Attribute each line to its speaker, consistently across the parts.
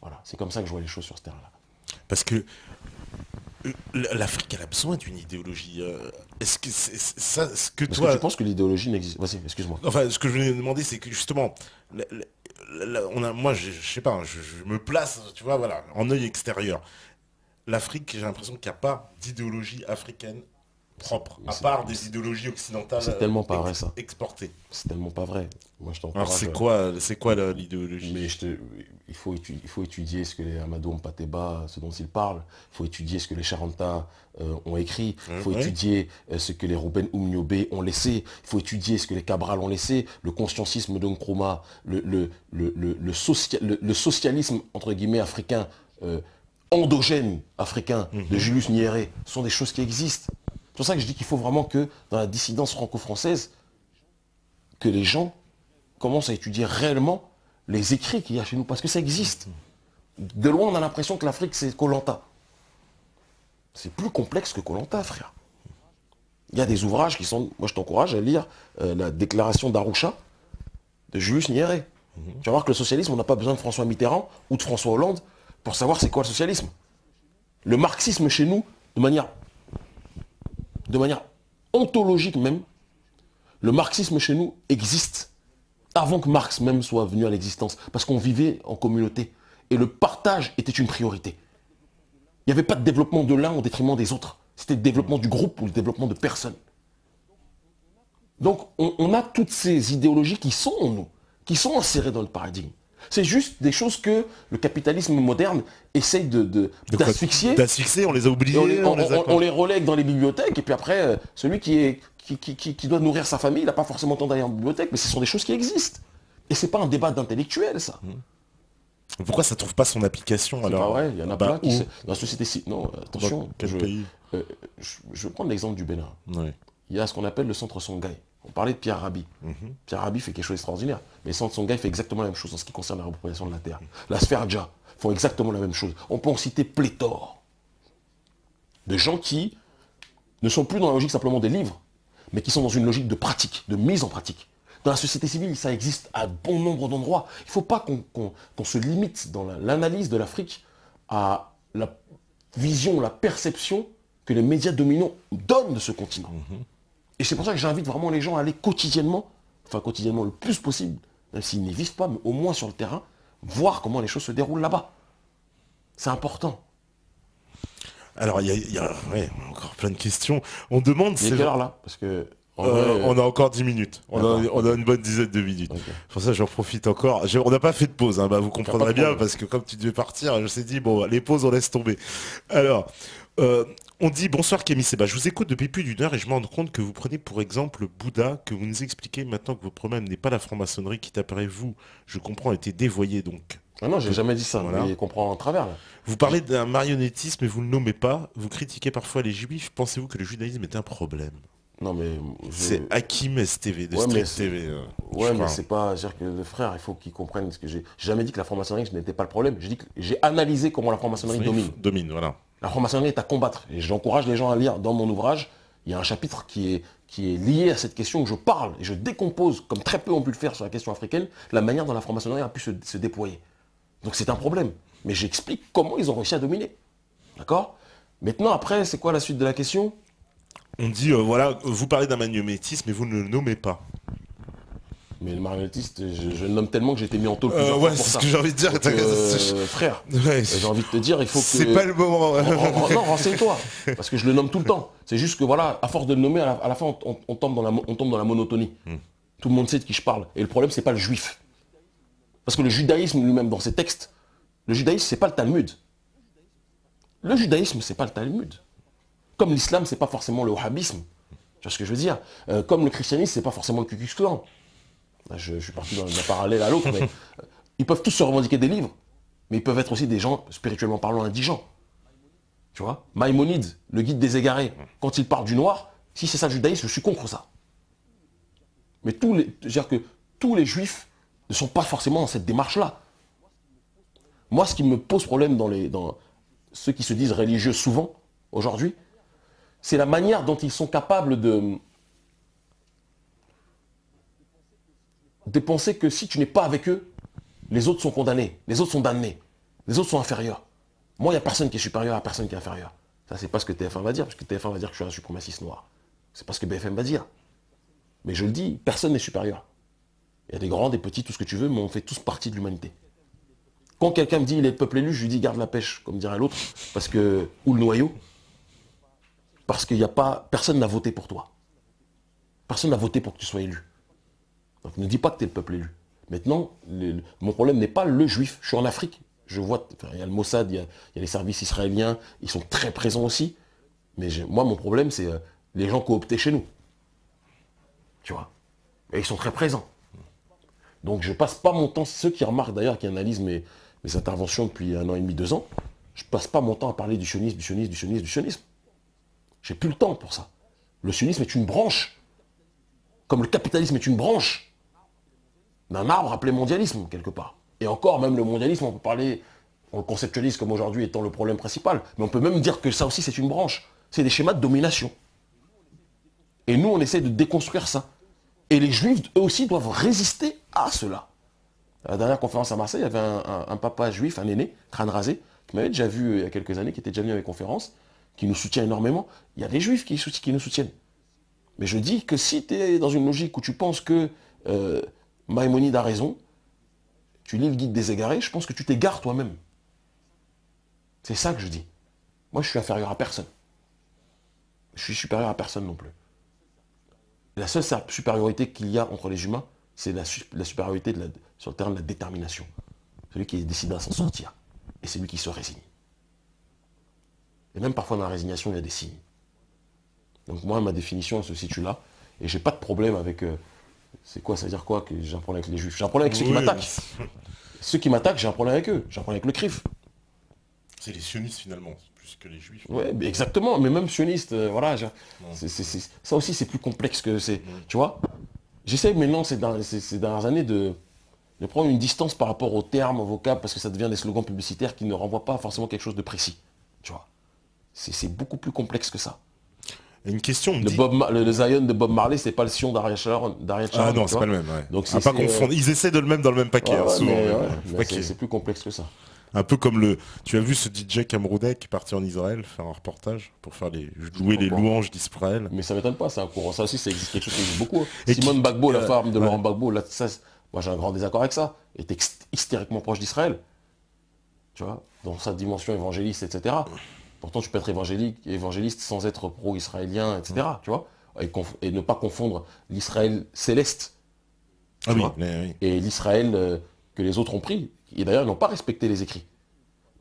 Speaker 1: Voilà, c'est comme ça que je vois les choses sur ce terrain-là.
Speaker 2: Parce que l'Afrique, elle a besoin d'une idéologie. Est-ce que c'est ça, ce que
Speaker 1: Est-ce que
Speaker 2: toi...
Speaker 1: tu penses que l'idéologie n'existe? Vas-y, excuse-moi.
Speaker 2: Enfin, ce que je voulais demander, c'est que justement, moi, je sais pas, je me place, tu vois, voilà, en œil extérieur. L'Afrique, j'ai l'impression qu'il n'y a pas d'idéologie africaine propre, à part des idéologies occidentales
Speaker 1: C'est tellement pas vrai, ça.
Speaker 2: exportées.
Speaker 1: C'est tellement pas vrai. Moi, je
Speaker 2: Alors
Speaker 1: t'encourage.
Speaker 2: c'est quoi l'idéologie?
Speaker 1: Mais il faut étudier ce que les Amadou Mpateba, ce dont ils parlent. Il faut étudier ce que les Charanta ont écrit. Il faut étudier ce que les Ruben Oumniobé ont laissé. Il faut étudier ce que les Cabral ont laissé. Le conscientisme de Nkrumah, le socialisme, entre guillemets, africain, endogène africain de Julius Nyerere, sont des choses qui existent. C'est pour ça que je dis qu'il faut vraiment que, dans la dissidence franco-française, que les gens commencent à étudier réellement les écrits qu'il y a chez nous, parce que ça existe. De loin, on a l'impression que l'Afrique, c'est Koh Lanta. C'est plus complexe que Koh Lanta, frère. Il y a des ouvrages qui sont... Moi, je t'encourage à lire la déclaration d'Arusha de Julius Nyerere. Tu vas voir que le socialisme, on n'a pas besoin de François Mitterrand ou de François Hollande pour savoir c'est quoi le socialisme. Le marxisme chez nous, de manière ontologique même, le marxisme chez nous existe avant que Marx même soit venu à l'existence, parce qu'on vivait en communauté, et le partage était une priorité. Il n'y avait pas de développement de l'un au détriment des autres, c'était le développement du groupe ou le développement de personnes. Donc on a toutes ces idéologies qui sont en nous, qui sont insérées dans le paradigme. C'est juste des choses que le capitalisme moderne essaye d'asphyxier.
Speaker 2: D'asphyxier, on les a oubliés.
Speaker 1: On les relègue dans les bibliothèques, et puis après, celui qui doit nourrir sa famille, il n'a pas forcément le temps d'aller en bibliothèque, mais ce sont des choses qui existent. Et c'est pas un débat d'intellectuel, ça.
Speaker 2: Pourquoi ça trouve pas son application alors?
Speaker 1: C'est pas vrai, il y en a plein qui... Dans la société... Non, attention,
Speaker 2: dans quel pays?
Speaker 1: Je vais prendre l'exemple du Bénin.
Speaker 2: Ouais.
Speaker 1: Il y a ce qu'on appelle le centre Songhai. On parlait de Pierre Rabhi. Pierre Rabhi fait quelque chose d'extraordinaire. Mais le centre Songhai fait exactement la même chose en ce qui concerne la réappropriation de la terre. La sphère Dja font exactement la même chose. On peut en citer pléthore de gens qui ne sont plus dans la logique simplement des livres, mais qui sont dans une logique de pratique, de mise en pratique. Dans la société civile, ça existe à bon nombre d'endroits. Il ne faut pas qu'on se limite dans l'analyse de l'Afrique à la vision, la perception que les médias dominants donnent de ce continent. Et c'est pour ça que j'invite vraiment les gens à aller quotidiennement, enfin quotidiennement le plus possible, même s'ils n'y vivent pas, mais au moins sur le terrain, voir comment les choses se déroulent là-bas. C'est important.
Speaker 2: Alors, il y a encore plein de questions. On demande...
Speaker 1: Il est quelle heure là? Parce que...
Speaker 2: on a encore 10 minutes. On a une bonne dizaine de minutes. Okay. Pour ça, j'en profite encore. On n'a pas fait de pause, hein, vous comprendrez bien, parce que comme tu devais partir, je me suis dit, bon, les pauses, on laisse tomber. Alors... on dit bonsoir Kémy Séba, je vous écoute depuis plus d'une heure et je me rends compte que vous prenez pour exemple Bouddha, que vous nous expliquez maintenant que votre problème n'est pas la franc-maçonnerie qui d'après vous, je comprends, a été dévoyée donc.
Speaker 1: Ah non, j'ai jamais dit ça, voilà. Il comprend en travers. Là.
Speaker 2: Vous parlez d'un marionnettisme et vous ne le nommez pas, vous critiquez parfois les juifs, pensez-vous que le judaïsme est un problème?
Speaker 1: Non mais...
Speaker 2: C'est Hakim STV, de Street TV.
Speaker 1: Ouais, mais c'est pas... C'est-à-dire que le frère, il faut qu'il comprenne ce que j'ai... J'ai jamais dit que la franc-maçonnerie n'était pas le problème, j'ai dit que j'ai analysé comment la franc-maçonnerie domine.
Speaker 2: Domine, voilà.
Speaker 1: La franc-maçonnerie est à combattre. Et j'encourage les gens à lire dans mon ouvrage. Il y a un chapitre qui est lié à cette question où je parle et je décompose, comme très peu ont pu le faire sur la question africaine, la manière dont la franc-maçonnerie a pu se déployer. Donc c'est un problème. Mais j'explique comment ils ont réussi à dominer. D'accord? Maintenant, après, c'est quoi la suite de la question?
Speaker 2: On dit, voilà, vous parlez d'un marionnettisme mais vous ne le nommez pas.
Speaker 1: Mais le marionnettiste, je le nomme tellement que j'ai été mis en taule plusieurs
Speaker 2: fois
Speaker 1: pour ça.
Speaker 2: C'est ce que j'ai envie de dire. Donc,
Speaker 1: frère, j'ai envie de te dire, il faut que...
Speaker 2: C'est pas le moment.
Speaker 1: Non, renseigne-toi. Parce que je le nomme tout le temps. C'est juste que voilà, à force de le nommer, à la fin, on tombe dans la monotonie. Tout le monde sait de qui je parle. Et le problème, c'est pas le juif. Parce que le judaïsme lui-même, dans ses textes, le judaïsme, c'est pas le Talmud. Le judaïsme, c'est pas le Talmud. Comme l'islam, c'est pas forcément le wahhabisme. Tu vois ce que je veux dire? Comme le christianisme, c'est pas forcément le Ku Klux Klan. Je suis parti d'un parallèle à l'autre, mais ils peuvent tous se revendiquer des livres, mais ils peuvent être aussi des gens, spirituellement parlant, indigents. Tu vois? Maïmonide, le guide des égarés, quand il parle du noir, si c'est ça le judaïsme, je suis contre ça. Mais c'est-à-dire que tous les juifs ne sont pas forcément dans cette démarche-là. Moi, ce qui me pose problème dans ceux qui se disent religieux souvent, aujourd'hui, c'est la manière dont ils sont capables de penser que si tu n'es pas avec eux, les autres sont condamnés, les autres sont damnés. Les autres sont inférieurs. Moi, il n'y a personne qui est supérieur à personne qui est inférieur. Ça, c'est pas ce que TF1 va dire, parce que TF1 va dire que je suis un suprémaciste noir. C'est pas ce que BFM va dire. Mais je le dis, personne n'est supérieur. Il y a des grands, des petits, tout ce que tu veux, mais on fait tous partie de l'humanité. Quand quelqu'un me dit il est le peuple élu, je lui dis garde la pêche, comme dirait l'autre, parce que ou le noyau, parce qu'il n'y a pas, personne n'a voté pour toi. Personne n'a voté pour que tu sois élu. Donc ne dis pas que tu es le peuple élu. Maintenant, mon problème n'est pas le juif. Je suis en Afrique. Je vois, il y a le Mossad, il y a les services israéliens, ils sont très présents aussi. Mais moi, mon problème, c'est les gens cooptés chez nous. Tu vois. Et ils sont très présents. Donc je passe pas mon temps, ceux qui remarquent d'ailleurs, qui analysent mes interventions depuis 1 an et demi, 2 ans, je passe pas mon temps à parler du sionisme, du sionisme, du sionisme, du sionisme. J'ai plus le temps pour ça. Le sionisme est une branche, comme le capitalisme est une branche d'un arbre appelé mondialisme, quelque part. Et encore, même le mondialisme, on peut parler, on le conceptualise comme aujourd'hui étant le problème principal, mais on peut même dire que ça aussi c'est une branche. C'est des schémas de domination. Et nous, on essaie de déconstruire ça. Et les juifs, eux aussi, doivent résister à cela. À la dernière conférence à Marseille, il y avait un papa juif, un aîné, crâne rasé, qui m'avait déjà vu il y a quelques années, qui était déjà venu à mes conférences, qui nous soutient énormément. Il y a des juifs qui nous soutiennent. Mais je dis que si tu es dans une logique où tu penses que Maïmonide a raison, tu lis le guide des égarés, je pense que tu t'égares toi-même. C'est ça que je dis. Moi, je suis inférieur à personne. Je suis supérieur à personne non plus. La seule supériorité qu'il y a entre les humains, c'est la supériorité sur le terrain de la détermination. Celui qui est décidé à s'en sortir. Et c'est lui qui se résigne. Et même parfois dans la résignation, il y a des signes. Donc moi, ma définition elle se situe là. Et j'ai pas de problème avec... c'est quoi, ça veut dire quoi que j'ai un problème avec les juifs? J'ai un problème avec ceux qui m'attaquent. Ceux qui m'attaquent, j'ai un problème avec eux. J'ai un problème avec le CRIF.
Speaker 2: C'est les sionistes finalement, plus que les juifs.
Speaker 1: Ouais, exactement. Mais même sionistes, voilà. Ça aussi, c'est plus complexe que c'est... Tu vois, j'essaie maintenant, ces dernières années, de prendre une distance par rapport aux termes, aux vocables, parce que ça devient des slogans publicitaires qui ne renvoient pas forcément quelque chose de précis. Tu vois. C'est beaucoup plus complexe que ça.
Speaker 2: Une question.
Speaker 1: Le Zion de Bob Marley, c'est pas le Sion d'Ariel Sharon.
Speaker 2: Ah non, c'est pas le même. Ouais.
Speaker 1: Donc
Speaker 2: pas confondre. Ils essaient de le mettre dans le même paquet, souvent.
Speaker 1: C'est plus complexe que ça.
Speaker 2: Un peu comme tu as vu ce DJ camerounais qui est parti en Israël faire un reportage pour faire jouer les louanges d'Israël.
Speaker 1: Mais ça m'étonne pas, c'est un courant. Ça aussi, c'est quelque chose qui existe beaucoup. Simone Gbagbo, la femme de Laurent Gbagbo, là, moi j'ai un grand désaccord avec ça. Elle est hystériquement proche d'Israël. Tu vois, dans sa dimension évangéliste, etc. Pourtant, tu peux être évangéliste sans être pro-israélien, etc. Tu vois, et ne pas confondre l'Israël céleste. Et l'Israël que les autres ont pris. Et d'ailleurs, ils n'ont pas respecté les écrits.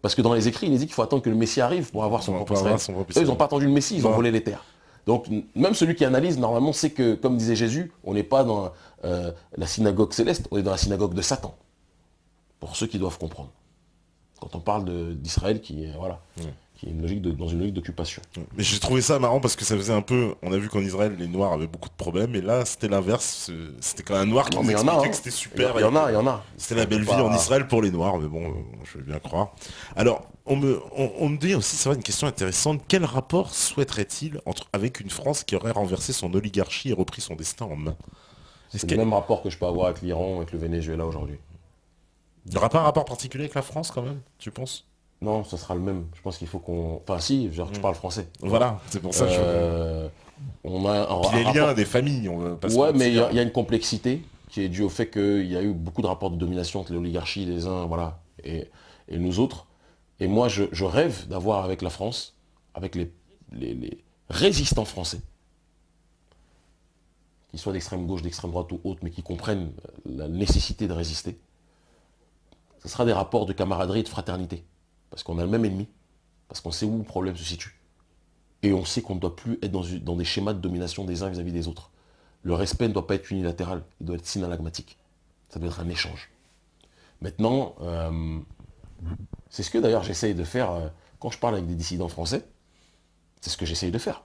Speaker 1: Parce que dans les écrits, il est dit qu'il faut attendre que le Messie arrive pour avoir son propre Israël. Eux, ils n'ont pas attendu le Messie, ils ont volé les terres. Donc, même celui qui analyse, normalement, sait que, comme disait Jésus, on n'est pas dans la synagogue céleste, on est dans la synagogue de Satan. Pour ceux qui doivent comprendre. Quand on parle d'Israël qui est dans une logique d'occupation.
Speaker 2: Mais j'ai trouvé ça marrant parce que ça faisait un peu... On a vu qu'en Israël, les Noirs avaient beaucoup de problèmes, et là, c'était l'inverse. C'était quand même un Noir qui nous expliquait que c'était super.
Speaker 1: Il y en a.
Speaker 2: C'était la belle vie en Israël pour les Noirs, mais bon, je vais bien croire. Alors, on me dit aussi, c'est vrai, une question intéressante. Quel rapport souhaiterait-il avec une France qui aurait renversé son oligarchie et repris son destin en main?
Speaker 1: C'est le même rapport que je peux avoir avec l'Iran, avec le Venezuela aujourd'hui.
Speaker 2: Il n'y aura pas un rapport particulier avec la France quand même, tu penses?
Speaker 1: Non, ça sera le même. Je pense qu'il faut qu'on... Enfin si, tu parles français.
Speaker 2: Voilà, c'est pour ça que
Speaker 1: on a
Speaker 2: les liens des familles, on veut pas se
Speaker 1: ouais, mais il y a une complexité qui est due au fait qu'il y a eu beaucoup de rapports de domination entre l'oligarchie, les uns, voilà, et nous autres. Et moi, je rêve d'avoir avec la France, avec les résistants français, qu'ils soient d'extrême gauche, d'extrême droite ou autres, mais qui comprennent la nécessité de résister. Ce sera des rapports de camaraderie et de fraternité. Parce qu'on a le même ennemi, parce qu'on sait où le problème se situe. Et on sait qu'on ne doit plus être dans des schémas de domination des uns vis-à-vis des autres. Le respect ne doit pas être unilatéral, il doit être synalagmatique. Ça doit être un échange. Maintenant, c'est ce que d'ailleurs j'essaye de faire quand je parle avec des dissidents français. C'est ce que j'essaye de faire.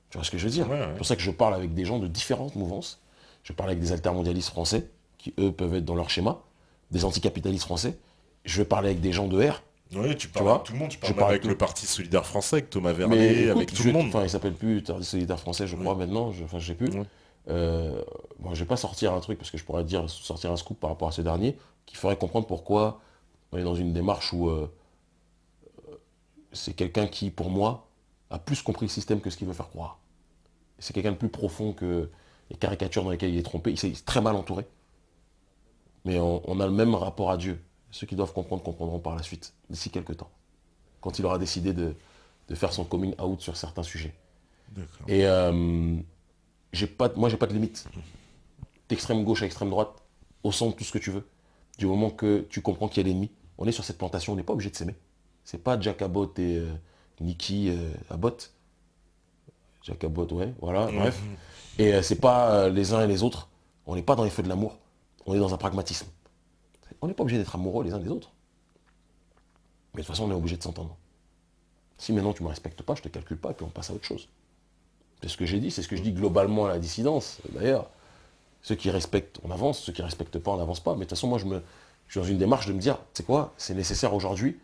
Speaker 1: Tu vois ce que je veux dire? C'est pour ça que je parle avec des gens de différentes mouvances. Je parle avec des altermondialistes français, qui eux peuvent être dans leur schéma, des anticapitalistes français. Je vais parler avec des gens de R.
Speaker 2: Oui, tu parles avec tout le monde. Tu parles avec le Parti Solidaire Français, avec Thomas Vernet, avec tout le monde.
Speaker 1: Enfin, il s'appelle plus Parti Solidaire Français, je crois, maintenant. Je sais plus. Moi, je vais pas sortir un truc, parce que je pourrais sortir un scoop par rapport à ce dernier, qui ferait comprendre pourquoi On est dans une démarche où c'est quelqu'un qui, pour moi, a plus compris le système que ce qu'il veut faire croire. C'est quelqu'un de plus profond que les caricatures dans lesquelles il est trompé. Il s'est très mal entouré. Mais on a le même rapport à Dieu. Ceux qui doivent comprendre comprendront par la suite, d'ici quelques temps. Quand il aura décidé de faire son coming out sur certains sujets. Et moi, j'ai pas de limite. D'extrême gauche à extrême droite, au centre, tout ce que tu veux. Du moment que tu comprends qu'il y a l'ennemi, on est sur cette plantation, on n'est pas obligé de s'aimer. C'est pas Jack Abbott et Nicky Abbott. Jack Abbott, ouais, voilà, bref. Et c'est pas les uns et les autres. On n'est pas dans les feux de l'amour. On est dans un pragmatisme. On n'est pas obligé d'être amoureux les uns des autres. Mais de toute façon, on est obligé de s'entendre. Si maintenant tu ne me respectes pas, je ne te calcule pas et puis on passe à autre chose. C'est ce que j'ai dit, c'est ce que je dis globalement à la dissidence. D'ailleurs, ceux qui respectent, on avance, ceux qui ne respectent pas, on n'avance pas. Mais de toute façon, moi, je suis dans une démarche de me dire, tu sais quoi, c'est nécessaire aujourd'hui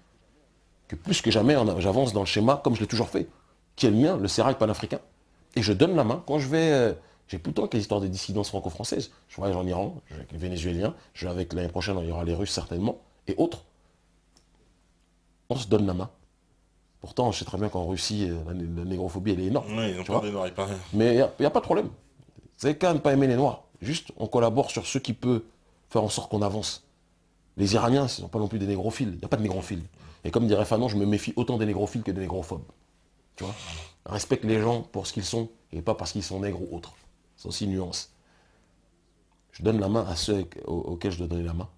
Speaker 1: que plus que jamais, j'avance dans le schéma comme je l'ai toujours fait, qui est le mien, le sérail panafricain. Et je donne la main quand je vais... j'ai plus le temps avec les histoires de dissidence franco-française. Je voyage en Iran, je vais avec les Vénézuéliens, je vais avec l'année prochaine, il y aura les Russes certainement, et autres. On se donne la main. Pourtant, je sais très bien qu'en Russie, la négrophobie, elle est énorme.
Speaker 2: Oui, ils n'ont pas des noirs,
Speaker 1: mais il n'y a pas de problème. C'est qu'à ne pas aimer les noirs. Juste, on collabore sur ce qui peut faire en sorte qu'on avance. Les Iraniens, ce ne sont pas non plus des négrophiles. Il n'y a pas de négrophiles. Et comme dirait Fanon, je me méfie autant des négrophiles que des négrophobes. Tu vois, respecte les gens pour ce qu'ils sont et pas parce qu'ils sont nègres ou autres. C'est aussi une nuance. Je donne la main à ceux auxquels je dois donner la main.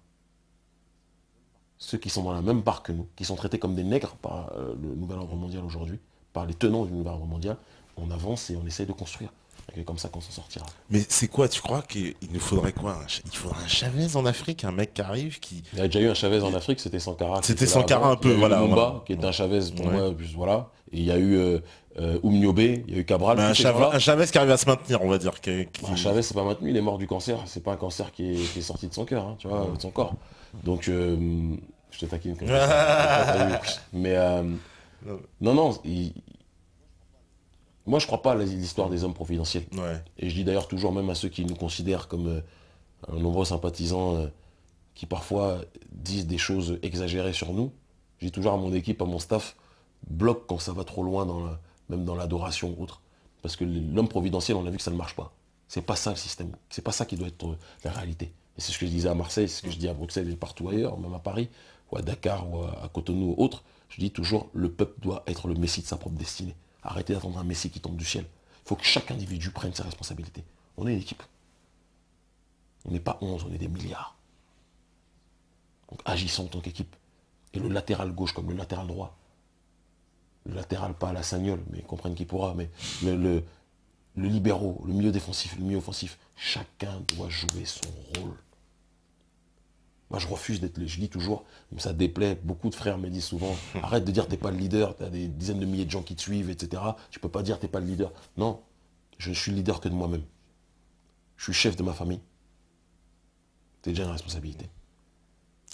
Speaker 1: Ceux qui sont dans la même barque que nous, qui sont traités comme des nègres par le nouvel ordre mondial aujourd'hui, par les tenants du nouvel ordre mondial, on avance et on essaye de construire. C'est comme ça qu'on s'en sortira.
Speaker 2: Mais c'est quoi, tu crois qu'il nous faudrait quoi? Il faudrait un Chavez en Afrique, un mec qui arrive qui...
Speaker 1: Il y a déjà eu un Chavez en Afrique, c'était Sankara.
Speaker 2: C'était Sankara un peu, voilà.
Speaker 1: Lumumba, qui est un Chavez pour moi, voilà. Et il y a eu Oumniobé, il y a eu Cabral.
Speaker 2: Un Chavez qui arrive à se maintenir, on va dire.
Speaker 1: Un Chavez, c'est pas maintenu, il est mort du cancer. C'est pas un cancer qui est sorti de son cœur, hein, tu vois, de son corps. Donc, je te taquine comme ça. Mais, non, moi, je crois pas à l'histoire des hommes providentiels.
Speaker 2: Ouais.
Speaker 1: Et je dis d'ailleurs toujours, même à ceux qui nous considèrent comme nombreux sympathisants qui parfois disent des choses exagérées sur nous, je dis toujours à mon équipe, à mon staff, bloque quand ça va trop loin, même dans l'adoration ou autre. Parce que l'homme providentiel, on a vu que ça ne marche pas. C'est pas ça le système. C'est pas ça qui doit être la réalité. Et c'est ce que je disais à Marseille, c'est ce que je dis à Bruxelles et partout ailleurs, même à Paris, ou à Dakar, ou à Cotonou ou autre. Je dis toujours, le peuple doit être le messie de sa propre destinée. Arrêtez d'attendre un messie qui tombe du ciel. Il faut que chaque individu prenne ses responsabilités. On est une équipe. On n'est pas 11, on est des milliards. Donc agissons en tant qu'équipe. Et le latéral gauche comme le latéral droit. Le latéral pas à la Sagnole, mais comprenne qui pourra. Mais le libéraux, le milieu défensif, le milieu offensif. Chacun doit jouer son rôle. Moi, je refuse d'être, je dis toujours, ça déplaît, beaucoup de frères me disent souvent, arrête de dire t'es pas le leader, t'as des dizaines de milliers de gens qui te suivent, etc. Tu peux pas dire t'es pas le leader. Non, je suis le leader que de moi-même. Je suis chef de ma famille. C'est déjà une responsabilité.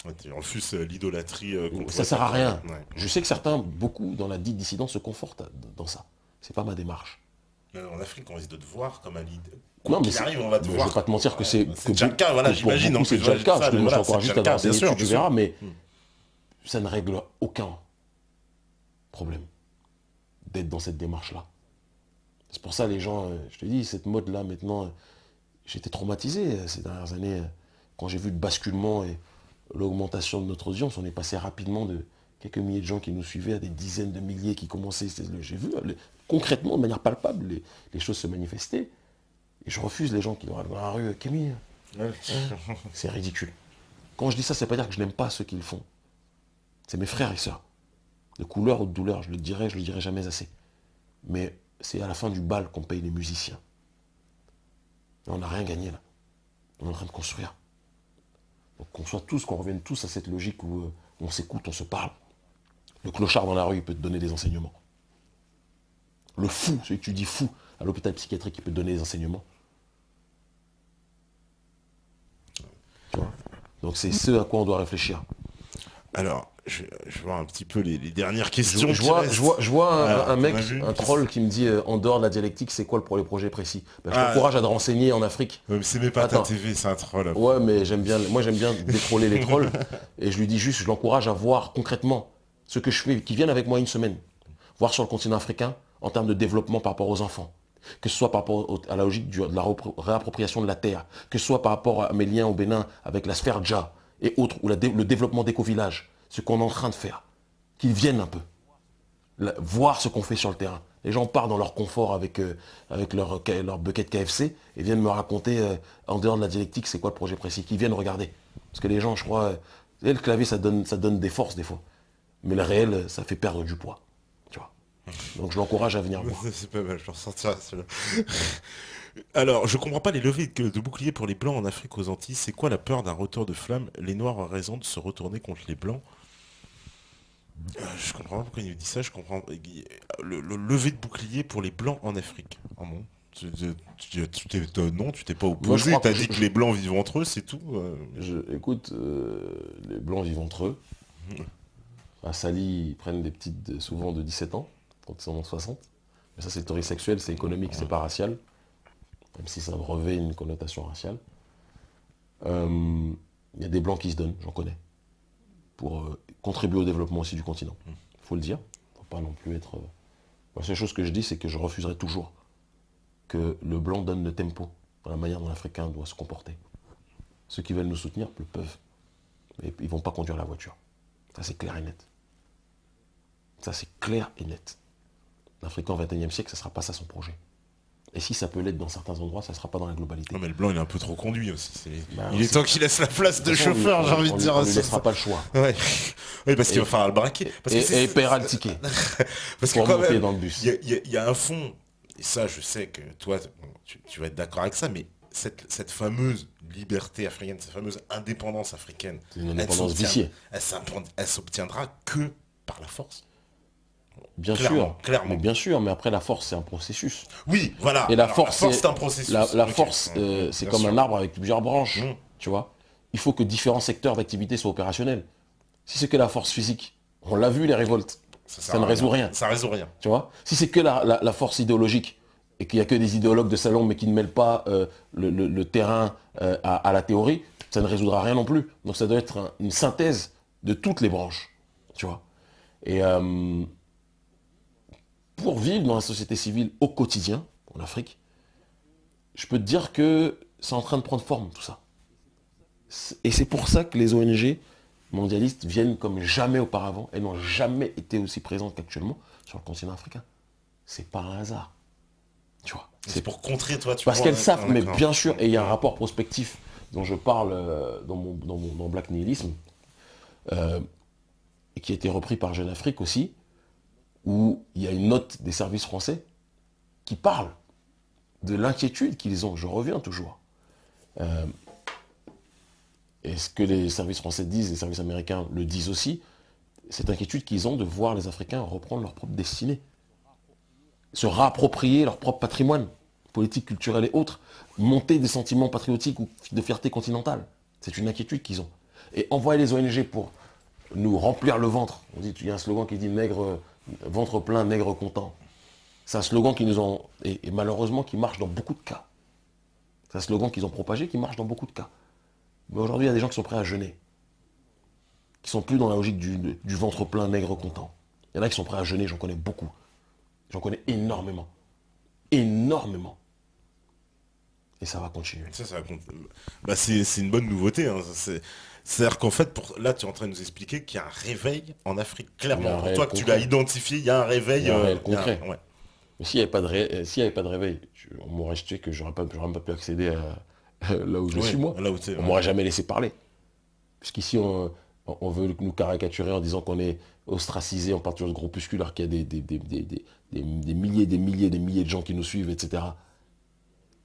Speaker 2: Ouais, tu refuses l'idolâtrie.
Speaker 1: Ça sert à rien.
Speaker 2: Ouais.
Speaker 1: Je sais que certains, beaucoup dans la dite dissidence, se confortent dans ça. C'est pas ma démarche.
Speaker 2: En Afrique, on risque de te voir comme un leader.
Speaker 1: Non, mais
Speaker 2: arrive, on va te voir.
Speaker 1: Je ne vais pas te mentir que c'est
Speaker 2: déjà le cas, voilà, j'imagine.
Speaker 1: C'est déjà le cas, je t'encourage juste à avoir ces études, tu verras, mais
Speaker 2: Mm.
Speaker 1: ça ne règle aucun problème d'être dans cette démarche-là. C'est pour ça les gens, je te dis, cette mode-là maintenant, j'étais traumatisé ces dernières années, quand j'ai vu le basculement et l'augmentation de notre audience, on est passé rapidement de quelques milliers de gens qui nous suivaient à des dizaines de milliers qui commençaient, j'ai vu concrètement, de manière palpable, les choses se manifester. Et je refuse les gens qui vont dans la rue, Kémy, c'est ridicule. Quand je dis ça, c'est pas dire que je n'aime pas ceux qui le font. C'est mes frères et sœurs. De couleur ou de douleur, je le dirai jamais assez. Mais c'est à la fin du bal qu'on paye les musiciens. Et on n'a rien gagné là. On est en train de construire. Donc qu'on revienne tous à cette logique où on s'écoute, on se parle. Le clochard dans la rue, il peut te donner des enseignements. Le fou, celui que tu dis fou, à l'hôpital psychiatrique, il peut te donner des enseignements. Tu vois. Donc c'est ce à quoi on doit réfléchir.
Speaker 2: Alors, je vois un petit peu les dernières questions.
Speaker 1: Je vois un mec, un troll qui me dit en dehors de la dialectique, c'est quoi le projet précis? Je t'encourage à te renseigner en Afrique.
Speaker 2: Ouais, mais c'est même pas ta TV, c'est un troll.
Speaker 1: Ouais, mais moi j'aime bien détroller les trolls. Et je lui dis juste, je l'encourage à voir concrètement ce que je fais, qu'ils viennent avec moi une semaine, voir sur le continent africain en termes de développement par rapport aux enfants. Que ce soit par rapport à la logique de la réappropriation de la terre, que ce soit par rapport à mes liens au Bénin avec la sphère Dja et autres, ou le développement d'éco-villages, ce qu'on est en train de faire. Qu'ils viennent un peu voir ce qu'on fait sur le terrain. Les gens partent dans leur confort avec leur bucket KFC et viennent me raconter en dehors de la dialectique c'est quoi le projet précis. Qu'ils viennent regarder. Parce que les gens, je crois, le clavier ça donne des forces des fois. Mais le réel, ça fait perdre du poids. Tu vois. Donc je l'encourage à venir voir.
Speaker 2: C'est pas mal, je ressentirai celui-là. Alors, je comprends pas les levées de boucliers pour les Blancs en Afrique aux Antilles. C'est quoi la peur d'un retour de flamme? Les Noirs ont raison de se retourner contre les Blancs. Je comprends pas pourquoi il me dit ça. Je comprends. Le lever de bouclier pour les Blancs en Afrique. Ah bon? Non, tu t'es pas opposé. Tu as dit que les Blancs vivent entre eux, c'est tout.
Speaker 1: Écoute, les Blancs vivent entre eux. À Sali, ils prennent des petites, souvent de 17 ans, quand ils sont en 60. Mais ça, c'est théorie sexuelle, c'est économique, c'est pas racial. Même si ça revêt une connotation raciale. Il y a des Blancs qui se donnent, j'en connais, pour contribuer au développement aussi du continent. Il faut le dire. Il ne faut pas non plus être... La seule chose que je dis, c'est que je refuserai toujours que le Blanc donne le tempo dans la manière dont l'Africain doit se comporter. Ceux qui veulent nous soutenir le peuvent. Mais ils ne vont pas conduire la voiture. Ça, c'est clair et net. Ça, c'est clair et net. L'Africain au XXIe siècle, ça ne sera pas ça son projet. Et si ça peut l'être dans certains endroits, ça ne sera pas dans la globalité.
Speaker 2: Non mais le Blanc, il est un peu trop conduit aussi. Il est temps qu'il laisse la place de chauffeur, j'ai envie de dire.
Speaker 1: On ne lui laissera pas le choix.
Speaker 2: Ouais. Oui, parce qu'il va falloir le braquer.
Speaker 1: Et paiera le ticket.
Speaker 2: Parce que quand même,
Speaker 1: dans le bus.
Speaker 2: Il y a un fond, et ça je sais que toi, tu vas être d'accord avec ça, mais cette fameuse liberté africaine, cette fameuse indépendance africaine,
Speaker 1: une indépendance viciée.
Speaker 2: Elle s'obtiendra que par la force.
Speaker 1: Bien sûr, mais après la force c'est un processus.
Speaker 2: Oui, voilà.
Speaker 1: Et la force
Speaker 2: c'est un processus.
Speaker 1: La force, c'est comme un arbre avec plusieurs branches, tu vois. Il faut que différents secteurs d'activité soient opérationnels. Si c'est que la force physique, on l'a vu les révoltes, ça ne résout rien.
Speaker 2: Ça résout rien.
Speaker 1: Tu vois. Si c'est que la force idéologique et qu'il n'y a que des idéologues de salon mais qui ne mêlent pas le terrain à la théorie, ça ne résoudra rien non plus. Donc ça doit être une synthèse de toutes les branches, tu vois. Et pour vivre dans la société civile au quotidien, en Afrique, je peux te dire que c'est en train de prendre forme tout ça. Et c'est pour ça que les ONG mondialistes viennent comme jamais auparavant. Elles n'ont jamais été aussi présentes qu'actuellement sur le continent africain. C'est pas un hasard. Tu vois.
Speaker 2: C'est pour contrer, toi, tu
Speaker 1: parce qu'elles savent, mais bien sûr, et il y a un rapport prospectif dont je parle dans Black Nihilisme, et qui a été repris par Jeune Afrique aussi, où il y a une note des services français qui parle de l'inquiétude qu'ils ont. Je reviens toujours. Et ce que les services français disent, les services américains le disent aussi, cette inquiétude qu'ils ont de voir les Africains reprendre leur propre destinée, se réapproprier leur propre patrimoine, politique, culturel et autres, monter des sentiments patriotiques ou de fierté continentale. C'est une inquiétude qu'ils ont. Et envoyer les ONG pour nous remplir le ventre. On dit, il y a un slogan qui dit nègre, ventre plein, nègre content. C'est un slogan qui nous ont, et malheureusement qui marche dans beaucoup de cas. C'est un slogan qu'ils ont propagé qui marche dans beaucoup de cas. Mais aujourd'hui, il y a des gens qui sont prêts à jeûner. Qui sont plus dans la logique du ventre plein, nègre content. Il y en a qui sont prêts à jeûner, j'en connais beaucoup. J'en connais énormément. Énormément. Et ça va continuer.
Speaker 2: C'est une bonne nouveauté. Hein. C'est-à-dire qu'en fait, là, tu es en train de nous expliquer qu'il y a un réveil en Afrique. Clairement, pour toi, que tu l'as identifié, il y a un réveil.
Speaker 1: Il y a un réel concret. Ouais. Mais s'il n'y avait pas de réveil, on m'aurait jeté que j'aurais pas pu accéder à là où je suis moi. On m'aurait jamais laissé parler. Puisqu'ici, on veut nous caricaturer en disant qu'on est ostracisé en partir de groupuscules, alors qu'il y a des milliers de gens qui nous suivent, etc.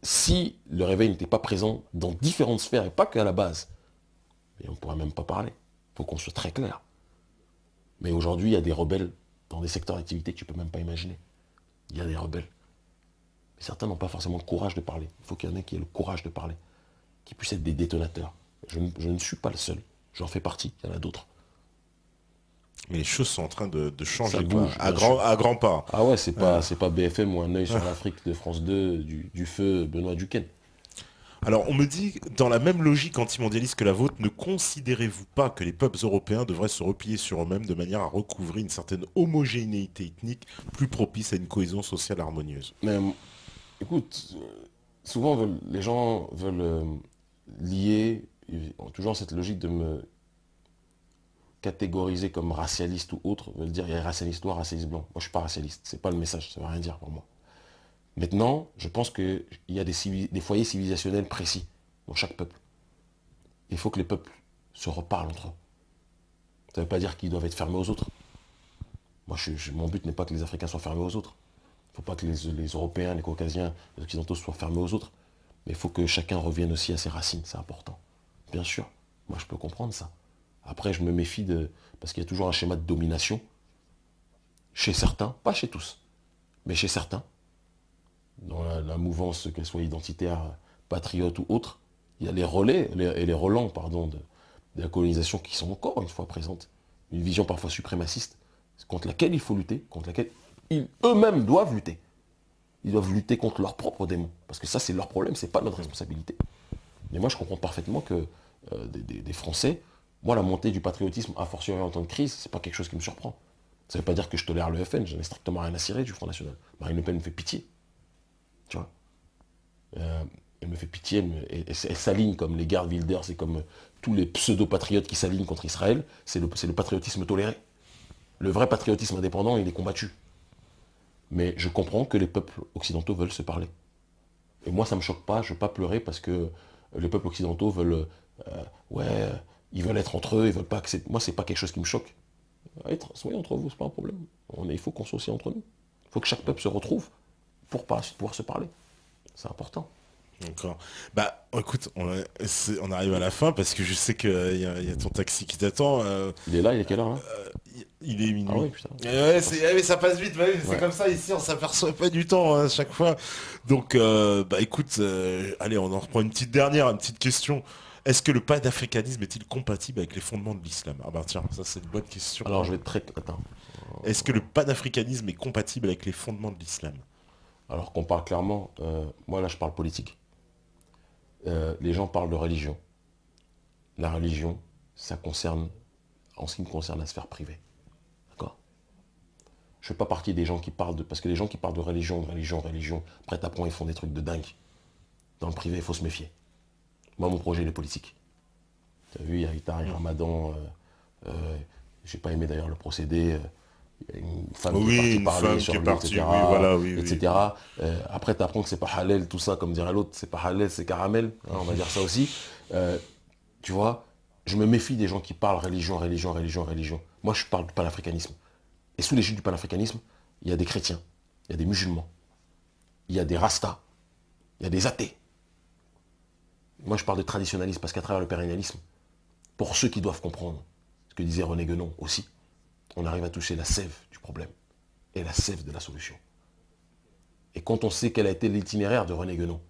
Speaker 1: Si le réveil n'était pas présent dans différentes sphères, et pas qu'à la base, et on ne pourrait même pas parler. Il faut qu'on soit très clair. Mais aujourd'hui, il y a des rebelles dans des secteurs d'activité que tu ne peux même pas imaginer. Il y a des rebelles. Mais certains n'ont pas forcément le courage de parler. Il faut qu'il y en ait qui aient le courage de parler, qui puissent être des détonateurs. Je ne suis pas le seul. J'en fais partie, il y en a d'autres.
Speaker 2: Mais les choses sont en train de changer,
Speaker 1: Ça bouge,
Speaker 2: à
Speaker 1: bien sûr.
Speaker 2: grands pas.
Speaker 1: Ah ouais, c'est pas BFM ou un œil sur l'Afrique de France 2 du feu Benoît Duquesne.
Speaker 2: Alors, on me dit, dans la même logique antimondialiste que la vôtre, ne considérez-vous pas que les peuples européens devraient se replier sur eux-mêmes de manière à recouvrer une certaine homogénéité ethnique plus propice à une cohésion sociale harmonieuse?
Speaker 1: Mais écoute, souvent les gens veulent lier, ils ont toujours cette logique de me catégoriser comme racialiste ou autre, veulent dire il y a racialiste noir, racialiste blanc. Moi je suis pas racialiste, c'est pas le message, ça veut rien dire pour moi. Maintenant, je pense qu'il y a des foyers civilisationnels précis dans chaque peuple. Il faut que les peuples se reparlent entre eux. Ça ne veut pas dire qu'ils doivent être fermés aux autres. Moi, mon but n'est pas que les Africains soient fermés aux autres. Il ne faut pas que les Européens, les Caucasiens, les Occidentaux soient fermés aux autres. Mais il faut que chacun revienne aussi à ses racines, c'est important. Bien sûr, moi je peux comprendre ça. Après, je me méfie parce qu'il y a toujours un schéma de domination chez certains, pas chez tous, mais chez certains, dans la mouvance, qu'elle soit identitaire, patriote ou autre, il y a les relais et les relents de la colonisation qui sont encore une fois présentes. Une vision parfois suprémaciste, contre laquelle il faut lutter, contre laquelle eux-mêmes doivent lutter. Ils doivent lutter contre leurs propres démons. Parce que ça, c'est leur problème, c'est pas notre responsabilité. Mais moi, je comprends parfaitement que des Français, moi, la montée du patriotisme, a fortiori en temps de crise, c'est pas quelque chose qui me surprend. Ça ne veut pas dire que je tolère le FN, j'en ai strictement rien à cirer du Front National. Marine Le Pen me fait pitié. Tu vois, elle me fait pitié, elle s'aligne comme les Geert Wilders et comme tous les pseudo-patriotes qui s'alignent contre Israël. C'est le patriotisme toléré. Le vrai patriotisme indépendant, il est combattu. Mais je comprends que les peuples occidentaux veulent se parler. Et moi, ça ne me choque pas, je ne veux pas pleurer parce que les peuples occidentaux veulent... ils veulent être entre eux, ils veulent pas accepter... Moi, c'est pas quelque chose qui me choque. Soyez entre vous, c'est pas un problème. Il faut qu'on soit aussi entre nous. Il faut que chaque peuple se retrouve pour pouvoir se parler. C'est important.
Speaker 2: D'accord. Bah, écoute, on arrive à la fin parce que je sais qu'il y a ton taxi qui t'attend.
Speaker 1: Il est là, il est quelle heure là?
Speaker 2: Il est minuit.
Speaker 1: Ah ouais, putain.
Speaker 2: Mais ça passe vite, c'est
Speaker 1: Ouais.
Speaker 2: comme ça ici, on s'aperçoit pas du temps à chaque fois. Donc, bah écoute, allez, on en reprend une petite question. Est-ce que le panafricanisme est-il compatible avec les fondements de l'islam? Ah bah tiens, ça c'est une bonne question.
Speaker 1: Alors je vais être très... Attends.
Speaker 2: Est-ce que le panafricanisme est compatible avec les fondements de l'islam?
Speaker 1: Alors qu'on parle clairement, moi là je parle politique. Les gens parlent de religion. La religion, ça concerne, en ce qui me concerne, la sphère privée. D'accord? Je ne fais pas partie des gens qui parlent de... Parce que les gens qui parlent de religion, après après ils font des trucs de dingue. Dans le privé, il faut se méfier. Moi, mon projet, il est politique. Tu as vu, il y a Itar et Ramadan. J'ai pas aimé d'ailleurs le procédé. Il y a une femme qui est partie parler sur lui, etc.
Speaker 2: Oui, voilà, oui,
Speaker 1: etc. Après, tu apprends que c'est pas halal, tout ça, comme dirait l'autre, c'est pas halal, c'est caramel. Hein, on va dire ça aussi. Tu vois, je me méfie des gens qui parlent religion. Moi, je parle du panafricanisme. Et sous l'égide du panafricanisme, il y a des chrétiens, il y a des musulmans, il y a des rastas, il y a des athées. Moi, je parle de traditionnalisme parce qu'à travers le pérennialisme, pour ceux qui doivent comprendre, ce que disait René Guénon aussi, on arrive à toucher la sève du problème et la sève de la solution. Et quand on sait quel a été l'itinéraire de René Guénon,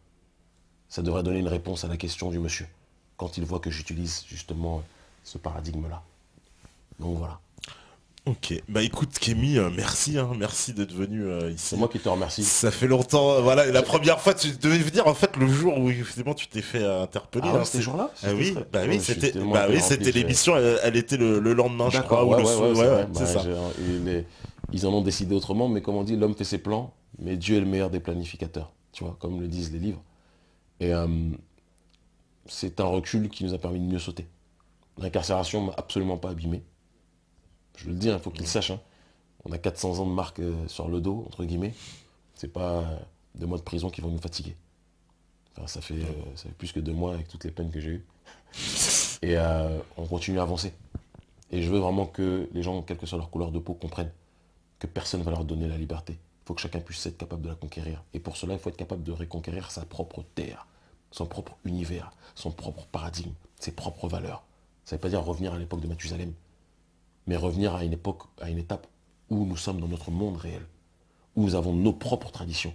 Speaker 1: ça devrait donner une réponse à la question du monsieur, quand il voit que j'utilise justement ce paradigme-là. Donc voilà.
Speaker 2: Ok, bah écoute Kémy, merci, merci d'être venu ici.
Speaker 1: C'est moi qui te remercie.
Speaker 2: Ça fait longtemps, voilà, la première fois tu devais venir en fait le jour où effectivement tu t'es fait interpeller.
Speaker 1: Ah ouais, c'était ce jour-là?
Speaker 2: Ah oui, c'était l'émission, elle était le lendemain je crois.
Speaker 1: C'est ça. Ils en ont décidé autrement, mais comme on dit, l'homme fait ses plans, mais Dieu est le meilleur des planificateurs, tu vois, comme le disent les livres. Et c'est un recul qui nous a permis de mieux sauter. L'incarcération m'a absolument pas abîmé. Je le dis, il faut qu'ils sachent. Hein. On a 400 ans de marque sur le dos, entre guillemets. C'est pas 2 mois de prison qui vont nous fatiguer. Enfin, ça fait plus que 2 mois avec toutes les peines que j'ai eues. Et on continue à avancer. Et je veux vraiment que les gens, quelle que soit leur couleur de peau, comprennent que personne ne va leur donner la liberté. Il faut que chacun puisse être capable de la conquérir. Et pour cela, il faut être capable de reconquérir sa propre terre, son propre univers, son propre paradigme, ses propres valeurs. Ça ne veut pas dire revenir à l'époque de Mathusalem, mais revenir à une époque, à une étape où nous sommes dans notre monde réel, où nous avons nos propres traditions,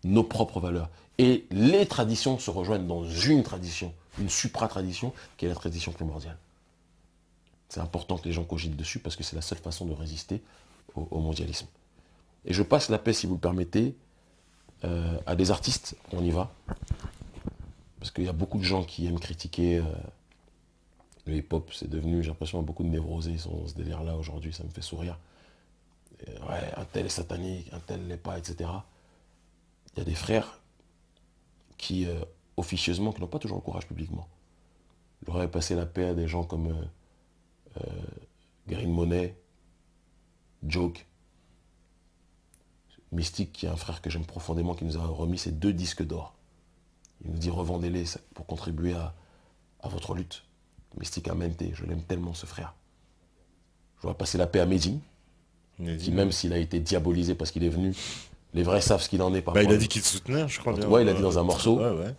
Speaker 1: nos propres valeurs. Et les traditions se rejoignent dans une tradition, une supra-tradition, qui est la tradition primordiale. C'est important que les gens cogitent dessus parce que c'est la seule façon de résister au mondialisme. Et je passe la paix, si vous le permettez, à des artistes. On y va. Parce qu'il y a beaucoup de gens qui aiment critiquer le hip-hop. C'est devenu, j'ai l'impression, beaucoup de névrosés sont ce délire-là aujourd'hui. Ça me fait sourire. Et ouais, un tel est satanique, un tel l'est pas, etc. Il y a des frères qui, officieusement, qui n'ont pas toujours le courage publiquement. J'aurais passé la paix à des gens comme Green Money, Joke, Mystique, qui est un frère que j'aime profondément, qui nous a remis ses 2 disques d'or. Il nous dit revendez-les pour contribuer à votre lutte. Mystique Amente, je l'aime tellement ce frère. J'aurais passé la paix à Medine, qui même s'il a été diabolisé parce qu'il est venu, les vrais savent ce qu'il en est.
Speaker 2: Bah, il a dit qu'il te soutenait, je crois bien.
Speaker 1: Ouais, il a dit dans un morceau.
Speaker 2: Ouais, ouais.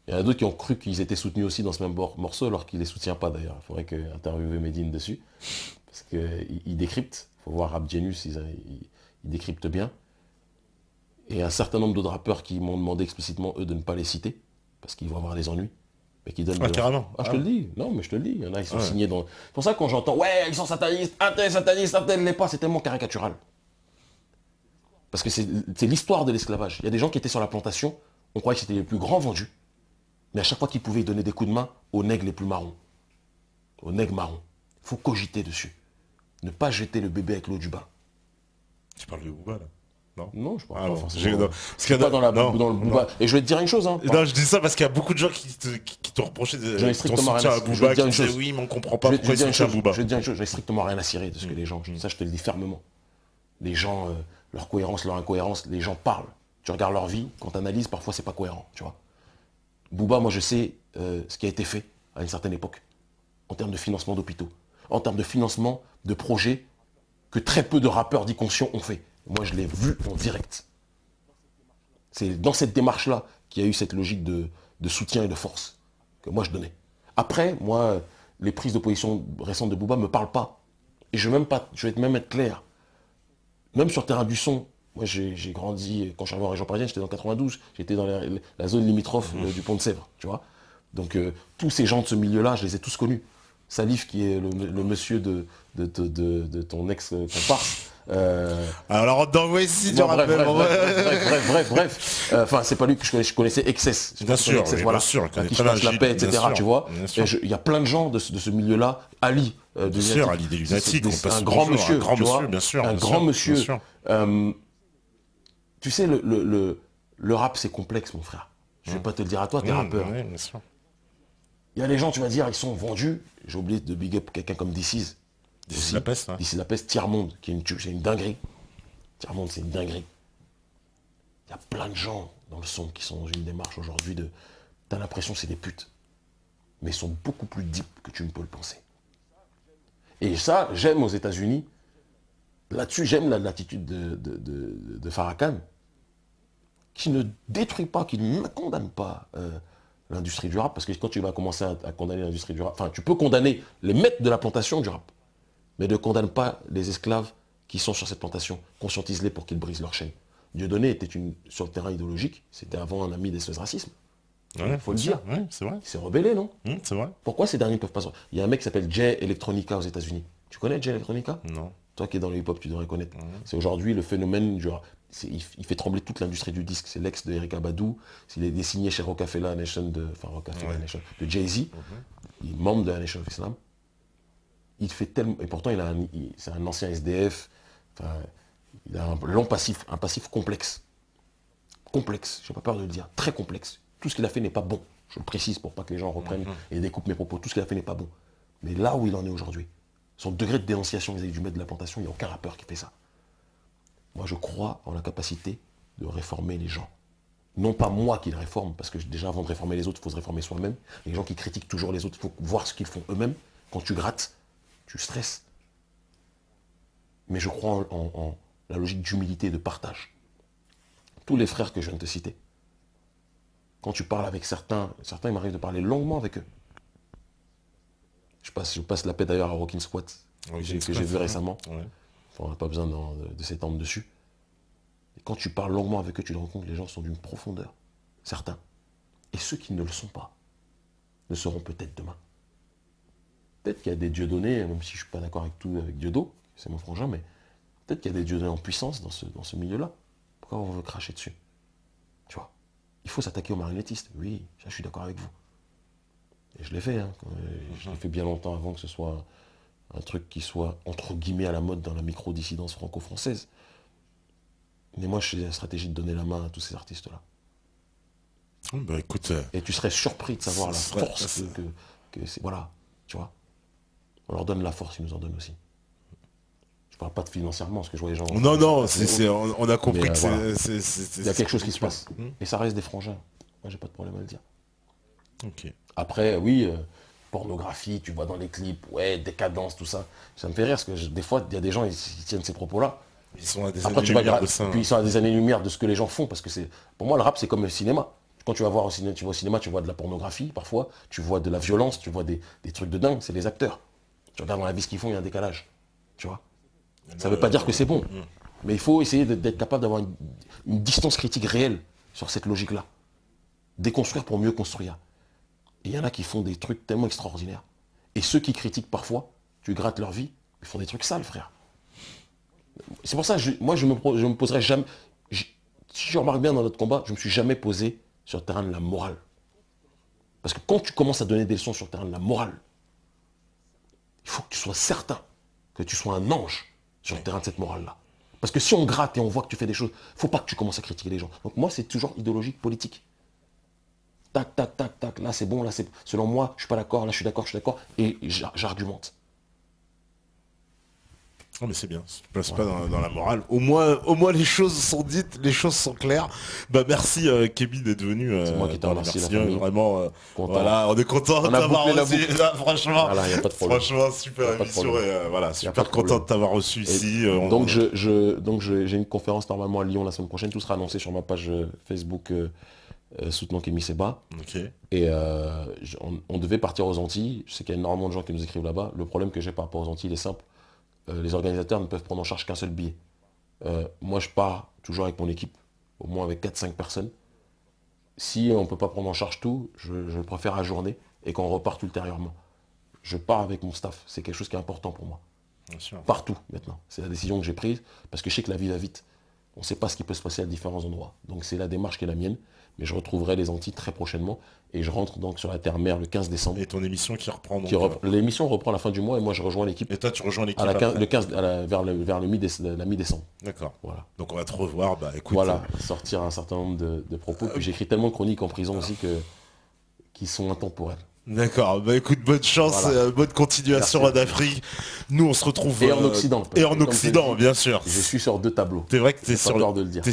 Speaker 1: Il y en a d'autres qui ont cru qu'ils étaient soutenus aussi dans ce même morceau, alors qu'il ne les soutient pas d'ailleurs. Il faudrait interviewer Medine dessus. Parce qu'il décrypte. Il faut voir Rap Genius, il décrypte bien. Et un certain nombre d'autres rappeurs qui m'ont demandé explicitement, eux, de ne pas les citer, parce qu'ils vont avoir des ennuis. Mais qui donnent
Speaker 2: carrément.
Speaker 1: Je te le dis. Non, mais je te le dis. Il y en a, ils sont signés dans... C'est pour ça que quand j'entends, ouais, ils sont satanistes, un tel l'est pas, c'est tellement caricatural. Parce que c'est l'histoire de l'esclavage. Il y a des gens qui étaient sur la plantation, on croyait que c'était les plus grands vendus. Mais à chaque fois qu'ils pouvaient, ils donnaient des coups de main aux nègres les plus marrons. Aux nègres marrons. Il faut cogiter dessus. Ne pas jeter le bébé avec l'eau du bain.
Speaker 2: Tu parles de Booba, là?
Speaker 1: Non, je parle pas forcément.
Speaker 2: Parce qu'il y a
Speaker 1: pas dans le Booba. Et je vais te dire une chose. Hein,
Speaker 2: non, je dis ça parce qu'il y a beaucoup de gens qui te reprochaient de
Speaker 1: ton soutien
Speaker 2: à Booba, qui disaient oui, mais on comprend pas pourquoi ils soutiennent Booba.
Speaker 1: Je vais te dire une chose, j'ai strictement rien à cirer de ce que les gens... Ça, je te le dis fermement. Les gens, leur cohérence, leur incohérence, les gens parlent. Tu regardes leur vie, quand tu analyses, parfois c'est pas cohérent, tu vois. Booba, moi je sais ce qui a été fait à une certaine époque, en termes de financement d'hôpitaux, en termes de financement de projets que très peu de rappeurs dits conscients ont fait. Moi je l'ai vu en direct. C'est dans cette démarche-là qu'il y a eu cette logique de soutien et de force que moi je donnais. Après, moi, les prises de position récentes de Booba ne me parlent pas. Et je vais même être clair. Même sur le terrain du son, moi j'ai grandi, quand je suis arrivé en région parisienne, j'étais dans 92, j'étais dans la zone limitrophe du Pont de Sèvres, tu vois. Donc tous ces gens de ce milieu-là, je les ai tous connus. Salif, qui est le monsieur de ton ex-comparse.
Speaker 2: Alors, dans Voici, tu rappelles.
Speaker 1: Bref. Enfin, c'est pas lui que je connaissais, Excess.
Speaker 2: Bien sûr,
Speaker 1: voilà.
Speaker 2: bien sûr.
Speaker 1: Qui cherche la paix, etc. Tu vois. Il y a plein de gens de ce milieu-là. Ali.
Speaker 2: Bien sûr, Ali des Lunatiques.
Speaker 1: Un grand monsieur.
Speaker 2: Un grand monsieur, bien sûr.
Speaker 1: Un grand monsieur. Tu sais, le rap, c'est complexe, mon frère. Je vais pas te le dire à toi, t'es rappeur.
Speaker 2: Oui, bien sûr.
Speaker 1: Il y a des gens, tu vas dire, ils sont vendus. J'ai oublié de big up quelqu'un comme DC's.
Speaker 2: DC's La Peste,
Speaker 1: DC's La Peste, Tiers-Monde, c'est une dinguerie. Tiers-Monde, c'est une dinguerie. Il y a plein de gens dans le son qui sont dans une démarche aujourd'hui de... T'as l'impression que c'est des putes. Mais ils sont beaucoup plus deep que tu ne peux le penser. Et ça, j'aime aux États-Unis. Là-dessus, j'aime l'attitude de Farrakhan, qui ne détruit pas, qui ne condamne pas l'industrie du rap, parce que quand tu vas commencer à condamner l'industrie du rap, enfin, tu peux condamner les maîtres de la plantation du rap, mais ne condamne pas les esclaves qui sont sur cette plantation. Conscientise-les pour qu'ils brisent leur chaîne. Dieudonné était sur le terrain idéologique, c'était avant un ami des SOS Racisme. Il faut le dire.
Speaker 2: Ouais, c'est vrai.
Speaker 1: Il s'est rebellé, non?
Speaker 2: C'est vrai.
Speaker 1: Pourquoi ces derniers ne peuvent pas... Il y a un mec qui s'appelle Jay Electronica aux États-Unis. Tu connais Jay Electronica?
Speaker 2: Non.
Speaker 1: Toi qui es dans le hip-hop, tu devrais connaître. C'est aujourd'hui le phénomène du rap. Il fait trembler toute l'industrie du disque. C'est l'ex de Erykah Badu. Il est signé chez Rockefeller Nation de Jay-Z. Il est membre de la Nation of Islam. Il fait tellement... Et pourtant, c'est un ancien SDF. Enfin, il a un long passif, un passif complexe. Complexe, j'ai pas peur de le dire. Très complexe. Tout ce qu'il a fait n'est pas bon. Je le précise pour pas que les gens reprennent et découpent mes propos. Tout ce qu'il a fait n'est pas bon. Mais là où il en est aujourd'hui, son degré de dénonciation vis-à-vis du maître de la plantation, il n'y a aucun rappeur qui fait ça. Moi, je crois en la capacité de réformer les gens. Non pas moi qui les réforme, parce que déjà, avant de réformer les autres, il faut se réformer soi-même. Les gens qui critiquent toujours les autres, il faut voir ce qu'ils font eux-mêmes. Quand tu grattes, tu stresses. Mais je crois en la logique d'humilité et de partage. Tous les frères que je viens de te citer, quand tu parles avec certains, il m'arrive de parler longuement avec eux. Je passe la paix d'ailleurs à Rockin' Squat, que j'ai vu récemment. Ouais. Enfin, on n'a pas besoin de s'étendre dessus. Et quand tu parles longuement avec eux, tu te rends compte que les gens sont d'une profondeur. Certains. Et ceux qui ne le sont pas, ne seront peut-être demain. peut-être qu'il y a des Dieudonné, même si je suis pas d'accord avec tout avec Dieudo, c'est mon frangin, mais peut-être qu'il y a des Dieudonné en puissance dans ce milieu-là. Pourquoi on veut cracher dessus? Tu vois, il faut s'attaquer aux marionnettistes. Oui, ça, je suis d'accord avec vous. Et je l'ai fait, hein. Je l'ai fait bien longtemps avant que ce soit un truc qui soit, entre guillemets, à la mode dans la micro-dissidence franco-française. Mais moi, je suis la stratégie de donner la main à tous ces artistes-là.
Speaker 2: Bah écoute...
Speaker 1: Et tu serais surpris de savoir la force que c'est... Voilà, tu vois. On leur donne la force, ils nous en donnent aussi. Je parle pas de financièrement, parce que je vois les gens...
Speaker 2: Non, non, on a compris que
Speaker 1: voilà.
Speaker 2: c'est...
Speaker 1: Il y a quelque chose qui se passe. Et ça reste des frangins. Moi, j'ai pas de problème à le dire.
Speaker 2: Ok.
Speaker 1: Après, oui, pornographie, tu vois dans les clips, ouais, décadence, tout ça. Ça me fait rire, parce que des fois, il y a des gens, ils tiennent ces propos-là.
Speaker 2: Ils sont à des
Speaker 1: années-lumière de ça. Puis ils sont à des années-lumière de ce que les gens font, parce que c'est... Pour moi, le rap, c'est comme le cinéma. Quand tu vas voir au cinéma, tu vois de la pornographie, parfois, tu vois de la violence, tu vois des trucs de dingue, c'est les acteurs. Tu regardes dans la vie ce qu'ils font, il y a un décalage. Tu vois. Ça ne veut pas dire que c'est bon. Mais il faut essayer d'être capable d'avoir une distance critique réelle sur cette logique-là. Déconstruire pour mieux construire. Et il y en a qui font des trucs tellement extraordinaires. Et ceux qui critiquent parfois, tu grattes leur vie, ils font des trucs sales, frère. C'est pour ça que moi, je me poserai jamais... Si je remarque bien dans notre combat, je ne me suis jamais posé sur le terrain de la morale. Parce que quand tu commences à donner des leçons sur le terrain de la morale, il faut que tu sois certain que tu sois un ange sur le terrain de cette morale-là. Parce que si on gratte et on voit que tu fais des choses, il ne faut pas que tu commences à critiquer les gens. Donc moi, c'est toujours idéologique, politique. Tac, tac, tac, tac, là c'est bon, là c'est... Selon moi, je ne suis pas d'accord, là je suis d'accord, et j'argumente.
Speaker 2: Non mais c'est bien, ça ne passe pas dans la morale. Au moins les choses sont dites, les choses sont claires. Bah merci Kevin d'être venu.
Speaker 1: C'est moi qui te remercie, la famille.
Speaker 2: Vraiment, voilà, on est content de t'avoir reçu. Franchement, voilà, y a pas de problème. Franchement, super émission et voilà, super content de t'avoir reçu ici.
Speaker 1: Donc j'ai une conférence normalement à Lyon la semaine prochaine. Tout sera annoncé sur ma page Facebook soutenant Kémy Séba.
Speaker 2: Okay.
Speaker 1: Et on devait partir aux Antilles. Je sais qu'il y a énormément de gens qui nous écrivent là-bas. Le problème que j'ai par rapport aux Antilles, il est simple. Les organisateurs ne peuvent prendre en charge qu'un seul billet. Moi, je pars toujours avec mon équipe, au moins avec 4-5 personnes. Si on ne peut pas prendre en charge tout, je préfère ajourner et qu'on reparte ultérieurement. Je pars avec mon staff. C'est quelque chose qui est important pour moi.
Speaker 2: Bien sûr.
Speaker 1: Partout, maintenant. C'est la décision que j'ai prise, parce que je sais que la vie va vite. On ne sait pas ce qui peut se passer à différents endroits. Donc c'est la démarche qui est la mienne. Mais je retrouverai les Antilles très prochainement. Et je rentre donc sur la terre-mer le 15 décembre.
Speaker 2: Et ton émission qui reprend
Speaker 1: l'émission reprend à la fin du mois et moi je rejoins l'équipe.
Speaker 2: Et toi tu rejoins l'équipe
Speaker 1: vers la mi-décembre.
Speaker 2: D'accord.
Speaker 1: Voilà.
Speaker 2: Donc on va te revoir, bah écoute.
Speaker 1: Voilà, sortir un certain nombre de propos. Puis j'écris tellement de chroniques en prison aussi qui sont intemporelles.
Speaker 2: D'accord, bah écoute, bonne chance, voilà. Bonne continuation en Afrique. Nous on se retrouve...
Speaker 1: Et en Occident.
Speaker 2: Et en Occident, bien sûr.
Speaker 1: Je suis sur 2 tableaux.
Speaker 2: C'est vrai que tu es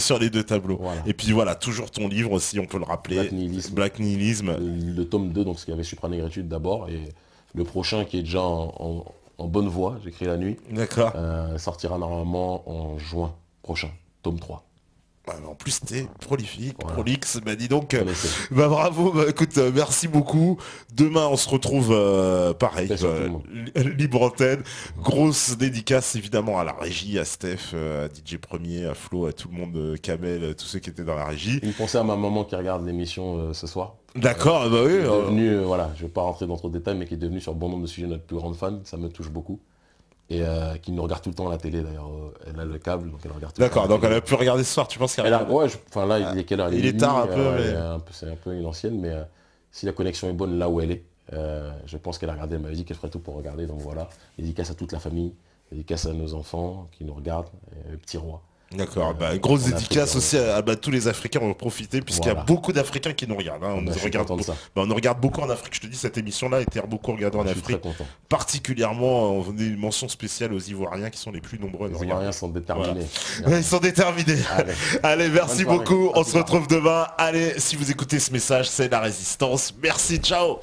Speaker 2: sur les 2 tableaux.
Speaker 1: Voilà.
Speaker 2: Et puis voilà, toujours ton livre aussi, on peut le rappeler. Black Nihilisme.
Speaker 1: Le tome 2, donc ce qu'il y avait Supranégritude d'abord, et le prochain qui est déjà en bonne voie, j'écris la nuit.
Speaker 2: D'accord.
Speaker 1: Sortira normalement en juin prochain, tome 3.
Speaker 2: En plus t'es prolifique, voilà. Prolixe, bah dis donc, bah bravo, bah écoute, merci beaucoup. Demain on se retrouve pareil, libre antenne, grosse dédicace évidemment à la régie, à Steph, à DJ Premier, à Flo, à tout le monde, Kamel, tous ceux qui étaient dans la régie.
Speaker 1: Une pensée à ma maman qui regarde l'émission ce soir.
Speaker 2: D'accord, bah oui.
Speaker 1: Qui est devenue, voilà, je vais pas rentrer dans trop de détails, mais qui est devenue sur bon nombre de sujets notre plus grande fan, ça me touche beaucoup. Et qui nous regarde tout le temps à la télé d'ailleurs, elle a le câble donc elle regarde tout le temps.
Speaker 2: D'accord, donc elle a pu regarder ce soir, tu penses qu'elle a...
Speaker 1: Ouais, enfin là il est quelle heure?
Speaker 2: Il est tard un peu, mais...
Speaker 1: C'est un peu une ancienne, mais si la connexion est bonne là où elle est, je pense qu'elle a regardé, elle m'avait dit qu'elle ferait tout pour regarder, donc voilà. Dédicace à toute la famille, dédicace à nos enfants qui nous regardent, le petit roi.
Speaker 2: D'accord, bah, grosse dédicace aussi à tous les Africains, on va profiter puisqu'il y a beaucoup d'Africains qui nous regardent. Hein. On nous regarde beaucoup en Afrique, je te dis, cette émission-là a été beaucoup regardée en Afrique. Particulièrement, on a une mention spéciale aux Ivoiriens qui sont les plus nombreux à nous regarder.
Speaker 1: Les Ivoiriens sont déterminés.
Speaker 2: Voilà. Ils sont déterminés. Allez, merci beaucoup, on se retrouve demain. Allez, si vous écoutez ce message, c'est la résistance. Merci, ciao.